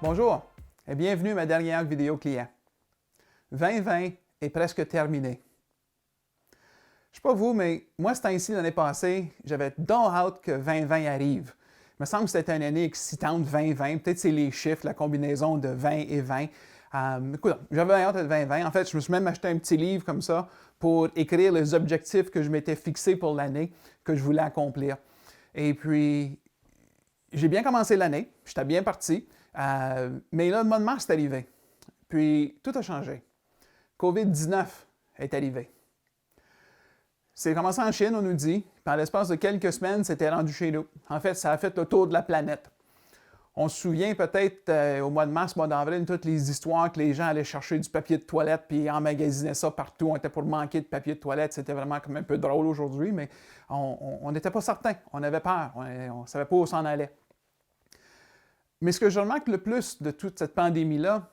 Bonjour et bienvenue à ma dernière vidéo client. 2020 est presque terminé. Je ne sais pas vous, mais moi, ce temps-ci, l'année passée, j'avais donc hâte que 2020 arrive. Il me semble que c'était une année excitante, 2020. Peut-être c'est les chiffres, la combinaison de 20 et 20. Écoute, j'avais hâte de 2020. En fait, je me suis même acheté un petit livre comme ça pour écrire les objectifs que je m'étais fixés pour l'année, que je voulais accomplir. Et puis, j'ai bien commencé l'année, j'étais bien parti, mais là, le mois de mars est arrivé. Puis, tout a changé. COVID-19 est arrivé. C'est commencé en Chine, on nous dit. Puis en l'espace de quelques semaines, c'était rendu chez nous. En fait, ça a fait le tour de la planète. On se souvient peut-être au mois de mars, mois d'avril, toutes les histoires que les gens allaient chercher du papier de toilette puis emmagasinaient ça partout. On était pour manquer de papier de toilette. C'était vraiment comme un peu drôle aujourd'hui, mais on n'était pas certain. On avait peur. On ne savait pas où s'en allait. Mais ce que je remarque le plus de toute cette pandémie-là,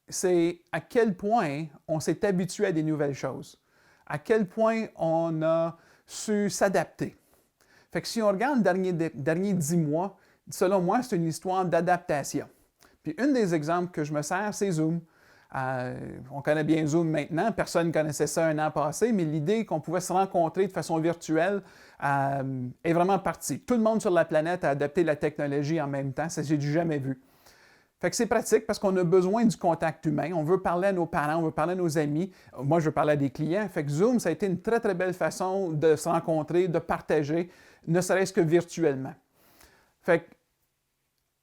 c'est à quel point on s'est habitué à des nouvelles choses. À quel point on a su s'adapter. Fait que si on regarde les derniers 10 mois, selon moi, c'est une histoire d'adaptation. Puis un des exemples que je me sers, c'est Zoom. On connaît bien Zoom maintenant, personne ne connaissait ça un an passé, mais l'idée qu'on pouvait se rencontrer de façon virtuelle est vraiment partie. Tout le monde sur la planète a adapté la technologie en même temps, ça j'ai jamais vu. Fait que c'est pratique parce qu'on a besoin du contact humain. On veut parler à nos parents, on veut parler à nos amis. Moi, je veux parler à des clients. Fait que Zoom, ça a été une très, très belle façon de se rencontrer, de partager, ne serait-ce que virtuellement. Fait que,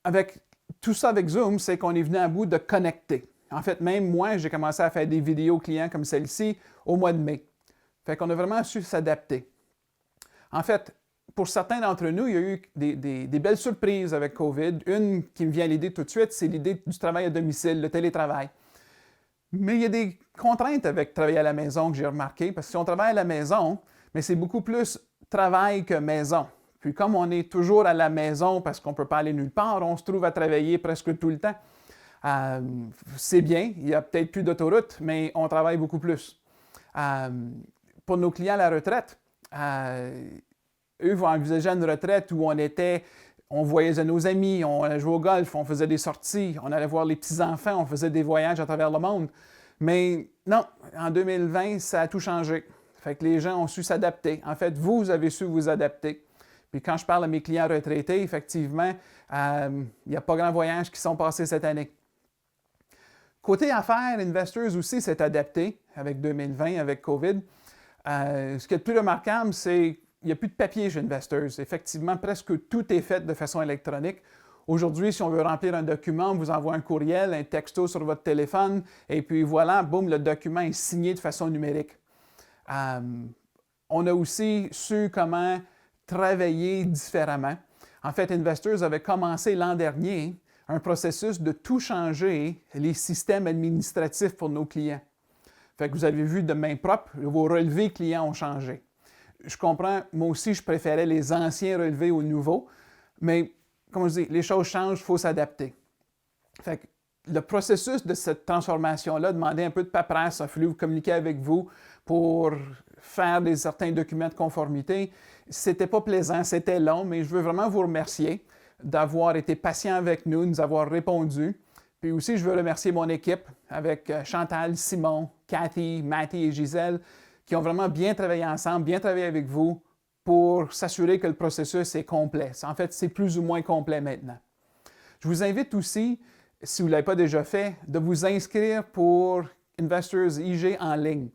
avec tout ça avec Zoom, c'est qu'on est venu à bout de connecter. En fait, même moi, j'ai commencé à faire des vidéos clients comme celle-ci au mois de mai. Fait qu'on a vraiment su s'adapter. En fait, pour certains d'entre nous, il y a eu des belles surprises avec COVID. Une qui me vient à l'idée tout de suite, c'est l'idée du travail à domicile, le télétravail. Mais il y a des contraintes avec travailler à la maison que j'ai remarqué, parce que si on travaille à la maison, mais c'est beaucoup plus travail que maison. Puis comme on est toujours à la maison parce qu'on ne peut pas aller nulle part, on se trouve à travailler presque tout le temps. C'est bien, il n'y a peut-être plus d'autoroute, mais on travaille beaucoup plus. Pour nos clients à la retraite, eux vont envisager une retraite où on voyageait nos amis, on allait jouer au golf, on faisait des sorties, on allait voir les petits-enfants, on faisait des voyages à travers le monde. Mais non, en 2020, ça a tout changé. Fait que les gens ont su s'adapter. En fait, vous avez su vous adapter. Puis quand je parle à mes clients retraités, effectivement, il n'y a pas grand voyage qui sont passés cette année. Côté affaires, Investors aussi s'est adapté avec 2020, avec COVID. Ce qui est le plus remarquable, c'est qu'il n'y a plus de papier chez Investors. Effectivement, presque tout est fait de façon électronique. Aujourd'hui, si on veut remplir un document, on vous envoie un courriel, un texto sur votre téléphone, et puis voilà, boum, le document est signé de façon numérique. On a aussi su comment travailler différemment. En fait, Investors avait commencé l'an dernier un processus de tout changer les systèmes administratifs pour nos clients. Fait que vous avez vu de main propre, vos relevés clients ont changé. Je comprends, moi aussi, je préférais les anciens relevés aux nouveaux, mais comme je dis, les choses changent, il faut s'adapter. Fait que le processus de cette transformation-là demandait un peu de paperasse, il a fallu communiquer avec vous pour faire certains documents de conformité. C'était pas plaisant, c'était long, mais je veux vraiment vous remercier d'avoir été patient avec nous, de nous avoir répondu. Puis aussi, je veux remercier mon équipe avec Chantal, Simon, Cathy, Matty et Gisèle qui ont vraiment bien travaillé ensemble, bien travaillé avec vous pour s'assurer que le processus est complet. En fait, c'est plus ou moins complet maintenant. Je vous invite aussi, si vous ne l'avez pas déjà fait, de vous inscrire pour Investors IG en ligne.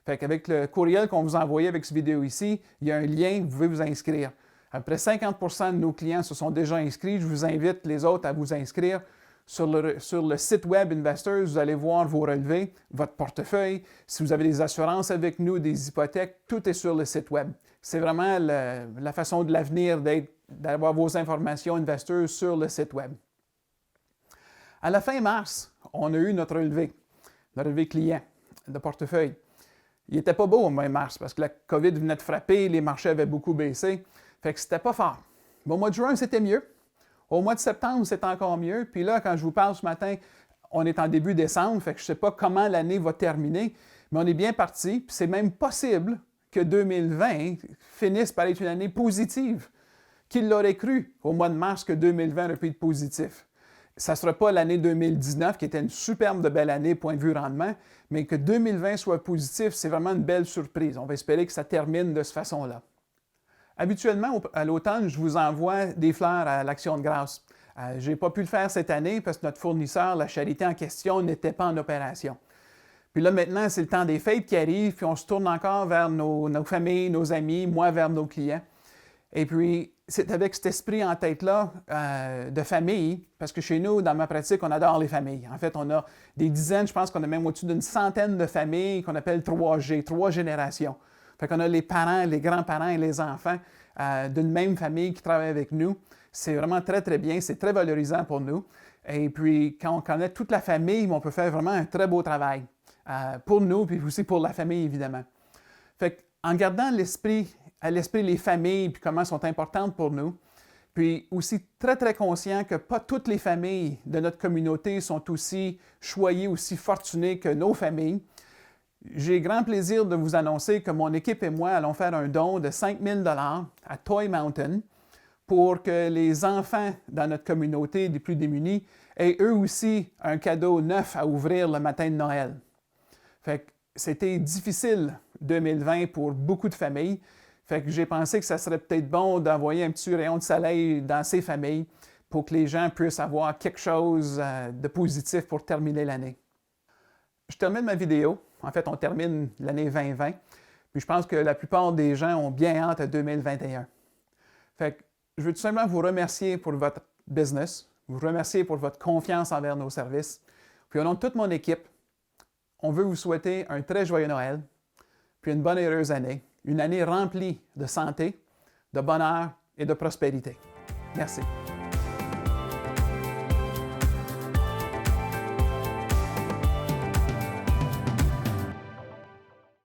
Fait qu'avec le courriel qu'on vous a envoyé avec cette vidéo ici, il y a un lien, vous pouvez vous inscrire. Après 50% de nos clients se sont déjà inscrits. Je vous invite les autres à vous inscrire. Sur le site web Investors, vous allez voir vos relevés, votre portefeuille. Si vous avez des assurances avec nous, des hypothèques, tout est sur le site web. C'est vraiment la façon de l'avenir d'avoir vos informations Investors sur le site web. À la fin mars, on a eu notre relevé, le relevé client de portefeuille. Il n'était pas beau au mois de mars parce que la COVID venait de frapper, les marchés avaient beaucoup baissé. Fait que c'était pas fort. Mais au mois de juin, c'était mieux. Au mois de septembre, c'est encore mieux. Puis là, quand je vous parle ce matin, on est en début décembre, fait que je ne sais pas comment l'année va terminer, mais on est bien parti. Puis c'est même possible que 2020 finisse par être une année positive. Qui l'aurait cru au mois de mars que 2020 aurait pu être positif? ça ne sera pas l'année 2019 qui était une superbe de belle année point de vue rendement, mais que 2020 soit positif, c'est vraiment une belle surprise. On va espérer que ça termine de cette façon-là. Habituellement, à l'automne, je vous envoie des fleurs à l'Action de grâce. Je n'ai pas pu le faire cette année parce que notre fournisseur, la charité en question, n'était pas en opération. Puis là, maintenant, c'est le temps des fêtes qui arrive, puis on se tourne encore vers nos familles, nos amis, moi vers nos clients. Et puis, c'est avec cet esprit en tête-là de famille, parce que chez nous, dans ma pratique, on adore les familles. En fait, on a des dizaines, je pense qu'on a même au-dessus d'une centaine de familles qu'on appelle 3G, 3 générations. Fait qu'on a les parents, les grands-parents et les enfants d'une même famille qui travaillent avec nous. C'est vraiment très, très bien. C'est très valorisant pour nous. Et puis, quand on connaît toute la famille, on peut faire vraiment un très beau travail pour nous, puis aussi pour la famille, évidemment. Fait qu'en gardant à l'esprit les familles, puis comment elles sont importantes pour nous, puis aussi très, très conscient que pas toutes les familles de notre communauté sont aussi choyées, aussi fortunées que nos familles, j'ai grand plaisir de vous annoncer que mon équipe et moi allons faire un don de 5 000 $ à Toy Mountain pour que les enfants dans notre communauté des plus démunis aient eux aussi un cadeau neuf à ouvrir le matin de Noël. Fait que c'était difficile 2020 pour beaucoup de familles. Fait que j'ai pensé que ça serait peut-être bon d'envoyer un petit rayon de soleil dans ces familles pour que les gens puissent avoir quelque chose de positif pour terminer l'année. Je termine ma vidéo. En fait, on termine l'année 2020. Puis je pense que la plupart des gens ont bien hâte à 2021. Fait que je veux tout simplement vous remercier pour votre business, vous remercier pour votre confiance envers nos services. Puis au nom de toute mon équipe, on veut vous souhaiter un très joyeux Noël, puis une bonne et heureuse année, une année remplie de santé, de bonheur et de prospérité. Merci.